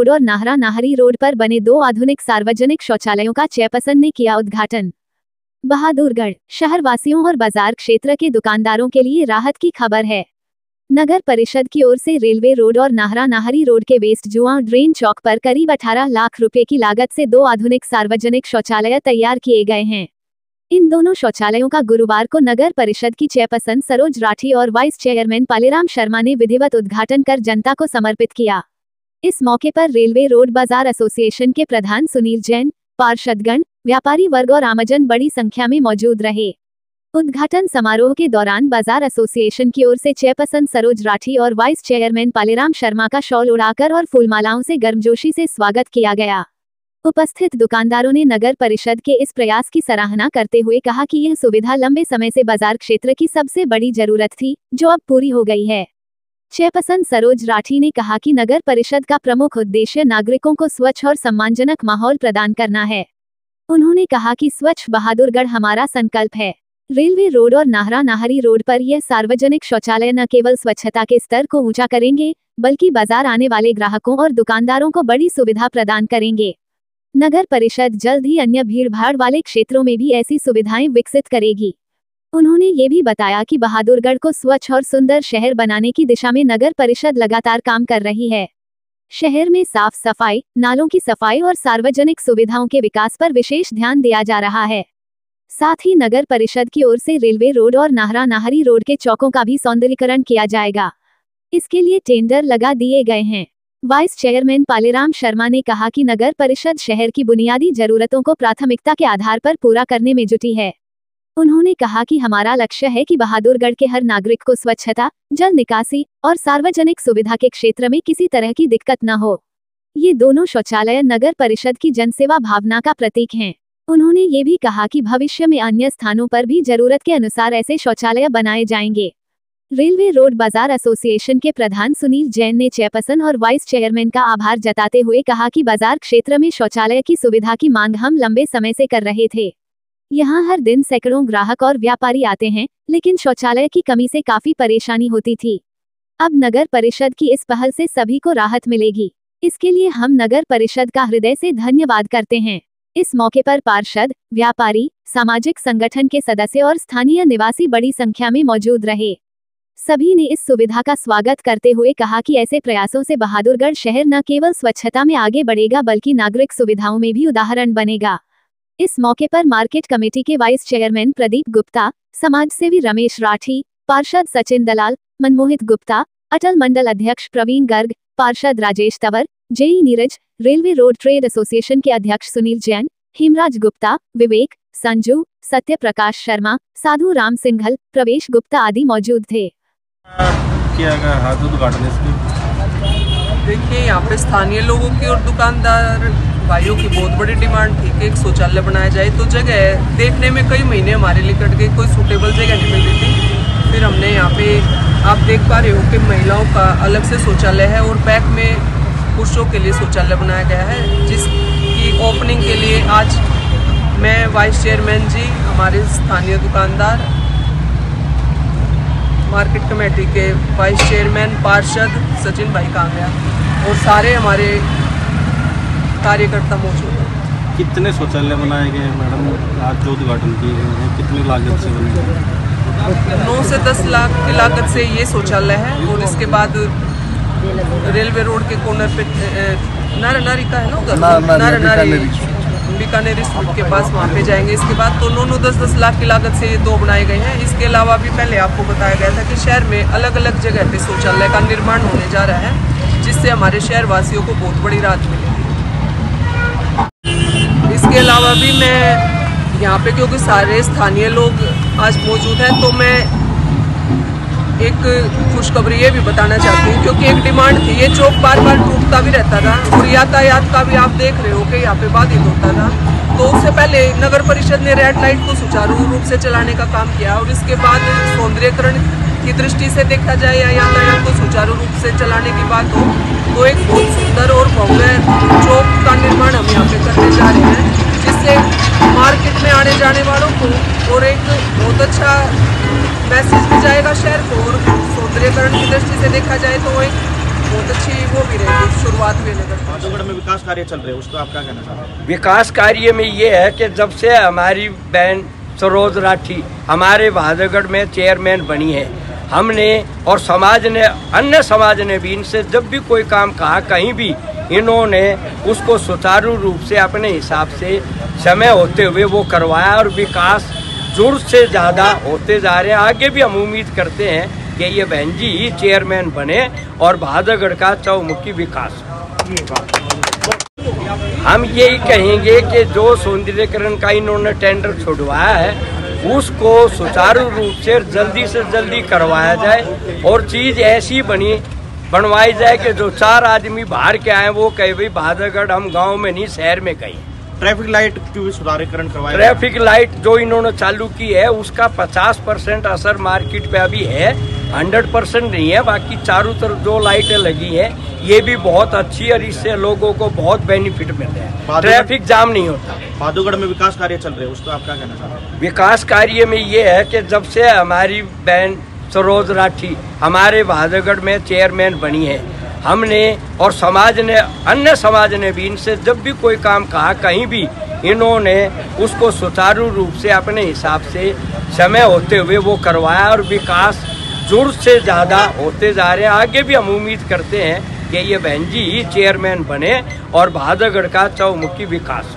Road और Nahra Nahari road पर बने 2 आधुनिक सार्वजनिक शौचालयों का चेयरपर्सन ने किया उद्घाटन। बहादुरगढ़ शहर वासियों और बाजार क्षेत्र के दुकानदारों के लिए राहत की खबर है। नगर परिषद की ओर से रेलवे रोड और नाहरा नाहरी रोड के वेस्ट जुआ ड्रेन चौक पर करीब 18 लाख रुपए की लागत से 2 आधुनिक सार्वजनिक शौचालय तैयार किए गए हैं। इन दोनों शौचालयों का गुरुवार को नगर परिषद की चेयरपर्सन सरोज राठी और वाइस चेयरमैन पालेराम शर्मा ने विधिवत उद्घाटन कर जनता को समर्पित किया। इस मौके पर रेलवे रोड बाजार एसोसिएशन के प्रधान सुनील जैन, पार्षदगण, व्यापारी वर्ग और आमजन बड़ी संख्या में मौजूद रहे। उद्घाटन समारोह के दौरान बाजार एसोसिएशन की ओर से चेयरपर्सन सरोज राठी और वाइस चेयरमैन पालेराम शर्मा का शॉल उड़ाकर और फूलमालाओं से गर्मजोशी से स्वागत किया गया। उपस्थित दुकानदारों ने नगर परिषद के इस प्रयास की सराहना करते हुए कहा कि यह सुविधा लंबे समय से बाजार क्षेत्र की सबसे बड़ी जरूरत थी, जो अब पूरी हो गई है। चेयरपर्सन सरोज राठी ने कहा कि नगर परिषद का प्रमुख उद्देश्य नागरिकों को स्वच्छ और सम्मानजनक माहौल प्रदान करना है। उन्होंने कहा कि स्वच्छ बहादुरगढ़ हमारा संकल्प है। रेलवे रोड और नाहरा नाहरी रोड पर यह सार्वजनिक शौचालय न केवल स्वच्छता के स्तर को ऊंचा करेंगे, बल्कि बाजार आने वाले ग्राहकों और दुकानदारों को बड़ी सुविधा प्रदान करेंगे। नगर परिषद जल्द ही अन्य भीड़भाड़ वाले क्षेत्रों में भी ऐसी सुविधाएं विकसित करेगी। उन्होंने ये भी बताया कि बहादुरगढ़ को स्वच्छ और सुंदर शहर बनाने की दिशा में नगर परिषद लगातार काम कर रही है। शहर में साफ सफाई, नालों की सफाई और सार्वजनिक सुविधाओं के विकास पर विशेष ध्यान दिया जा रहा है। साथ ही नगर परिषद की ओर से रेलवे रोड और नाहरा नाहरी रोड के चौकों का भी सौंदर्यीकरण किया जाएगा। इसके लिए टेंडर लगा दिए गए हैं। वाइस चेयरमैन पालेराम शर्मा ने कहा कि नगर परिषद शहर की बुनियादी जरूरतों को प्राथमिकता के आधार पर पूरा करने में जुटी है। उन्होंने कहा कि हमारा लक्ष्य है कि बहादुरगढ़ के हर नागरिक को स्वच्छता, जल निकासी और सार्वजनिक सुविधा के क्षेत्र में किसी तरह की दिक्कत न हो। ये दोनों शौचालय नगर परिषद की जनसेवा भावना का प्रतीक हैं। उन्होंने ये भी कहा कि भविष्य में अन्य स्थानों पर भी जरूरत के अनुसार ऐसे शौचालय बनाए जाएंगे। रेलवे रोड बाजार एसोसिएशन के प्रधान सुनील जैन ने चेयरपर्सन और वाइस चेयरमैन का आभार जताते हुए कहा कि बाजार क्षेत्र में शौचालय की सुविधा की मांग हम लंबे समय से कर रहे थे। यहाँ हर दिन सैकड़ों ग्राहक और व्यापारी आते हैं, लेकिन शौचालय की कमी से काफी परेशानी होती थी। अब नगर परिषद की इस पहल से सभी को राहत मिलेगी। इसके लिए हम नगर परिषद का हृदय से धन्यवाद करते हैं। इस मौके पर पार्षद, व्यापारी, सामाजिक संगठन के सदस्य और स्थानीय निवासी बड़ी संख्या में मौजूद रहे। सभी ने इस सुविधा का स्वागत करते हुए कहा कि ऐसे प्रयासों से बहादुरगढ़ शहर न केवल स्वच्छता में आगे बढ़ेगा बल्कि नागरिक सुविधाओं में भी उदाहरण बनेगा। इस मौके पर मार्केट कमेटी के वाइस चेयरमैन प्रदीप गुप्ता, समाजसेवी रमेश राठी, पार्षद सचिन दलाल, मनमोहित गुप्ता, अटल मंडल अध्यक्ष प्रवीण गर्ग, पार्षद Rajesh Tanwar, JE Neeraj, railway road trade association के अध्यक्ष सुनील जैन, हेमराज गुप्ता, विवेक, संजू, सत्य प्रकाश शर्मा, साधु राम सिंघल, प्रवेश गुप्ता आदि मौजूद थे। देखिए, यहाँ पे स्थानीय लोगों की और दुकानदार भाइयों की बहुत बड़ी डिमांड थी कि एक शौचालय बनाया जाए। तो जगह देखने में कई महीने हमारे निकट गए, कोई सूटेबल जगह नहीं मिल रही थी। फिर हमने यहाँ पे आप देख पा रहे हो कि महिलाओं का अलग से शौचालय है और बैक में पुरुषों के लिए शौचालय बनाया गया है, जिसकी ओपनिंग के लिए आज मैं वाइस चेयरमैन जी, हमारे स्थानीय दुकानदार, मार्केट कमेटी के वाइस चेयरमैन पार्षद सचिन भाई कांगड़ा और सारे हमारे कार्यकर्ता मौजूद हैं। कितने शौचालय बनाए गए मैडम? आज जो उद्घाटन किए गए हैं कितनी लागत से बने हैं? 9 से 10 लाख की लागत से ये शौचालय है। और इसके बाद रेलवे रोड के कॉर्नर पे नारा नारी का है ना, उधर नारा नारी बीकानेर स्कूल के पास, वहाँ पे जाएंगे। इसके बाद तो 9-10 लाख की लागत से ये 2 बनाए गए हैं। इसके अलावा भी पहले आपको बताया गया था कि शहर में अलग अलग जगह पे शौचालय का निर्माण होने जा रहा है, जिससे हमारे शहर वासियों को बहुत बड़ी राहत मिलेगी। इसके अलावा भी मैं यहाँ पे, क्योंकि सारे स्थानीय लोग आज मौजूद हैं, तो मैं एक खुशखबरी ये भी बताना चाहती हूँ, क्योंकि एक डिमांड थी। ये चौक बार बार टूटता भी रहता था और यातायात का भी आप देख रहे हो कि यहाँ पे बाधित होता था। तो उससे पहले नगर परिषद ने रेड लाइट को सुचारू रूप से चलाने का काम किया और इसके बाद सौंदर्यीकरण की दृष्टि से देखा जाए या यातायात को सुचारू रूप से चलाने की बात हो, तो एक बहुत सुंदर और भव्य चौक का निर्माण हम यहाँ पे करने जा रहे हैं, जिससे मार्केट में आने जाने वालों को और एक बहुत अच्छा मैसेज भी जाएगा शहर को। और सौंदर्यीकरण की दृष्टि से देखा जाए तो एक बहुत अच्छी वो भी रहेगी, शुरुआत भी नहीं करती। भादोगढ़ में विकास कार्य चल रहे हैं, उस पर आप क्या कहना चाहते हैं? विकास कार्य में ये है कि जब से हमारी बहन सरोज राठी हमारे भादोगढ़ में चेयरमैन बनी है, हमने और समाज ने, अन्य समाज ने भी इनसे जब भी कोई काम कहा कहीं भी, इन्होंने उसको सुचारू रूप से अपने हिसाब से समय होते हुए वो करवाया और विकास जोर से ज़्यादा होते जा रहे हैं। आगे भी हम उम्मीद करते हैं कि ये बहन जी ही चेयरमैन बने और भादोगढ़ का चौमुखी विकास। हम यही कहेंगे कि जो सौंदर्यीकरण का इन्होंने टेंडर छुड़वाया है उसको सुचारू रूप से जल्दी करवाया जाए और चीज़ ऐसी बनवाई जाए कि जो 4 आदमी बाहर के आए वो कहे भाई भादोगढ़ हम गांव में नहीं शहर में कहीं। ट्रैफिक लाइट की भी सुधारीकरण करवाया। ट्रैफिक लाइट जो इन्होंने चालू की है उसका 50% असर मार्केट पे अभी है, 100% नहीं है। बाकी चारों तरफ जो लाइटें लगी हैं ये भी बहुत अच्छी और इससे लोगों को बहुत बेनिफिट मिल रहा है, ट्रैफिक जाम नहीं होता। भादोगढ़ में विकास कार्य चल रहे हैं, उस पर आप क्या कहना चाहते हैं? विकास कार्य में ये है कि जब से हमारी बहन सरोज राठी हमारे भादोगढ़ में चेयरमैन बनी है, हमने और समाज ने, अन्य समाज ने भी इनसे जब भी कोई काम कहा कहीं भी, इन्होंने उसको सुचारू रूप से अपने हिसाब से समय होते हुए वो करवाया और विकास जोर से ज़्यादा होते जा रहे हैं। आगे भी हम उम्मीद करते हैं कि ये बहन जी ही चेयरमैन बने और भादोगढ़ का चौमुखी विकास।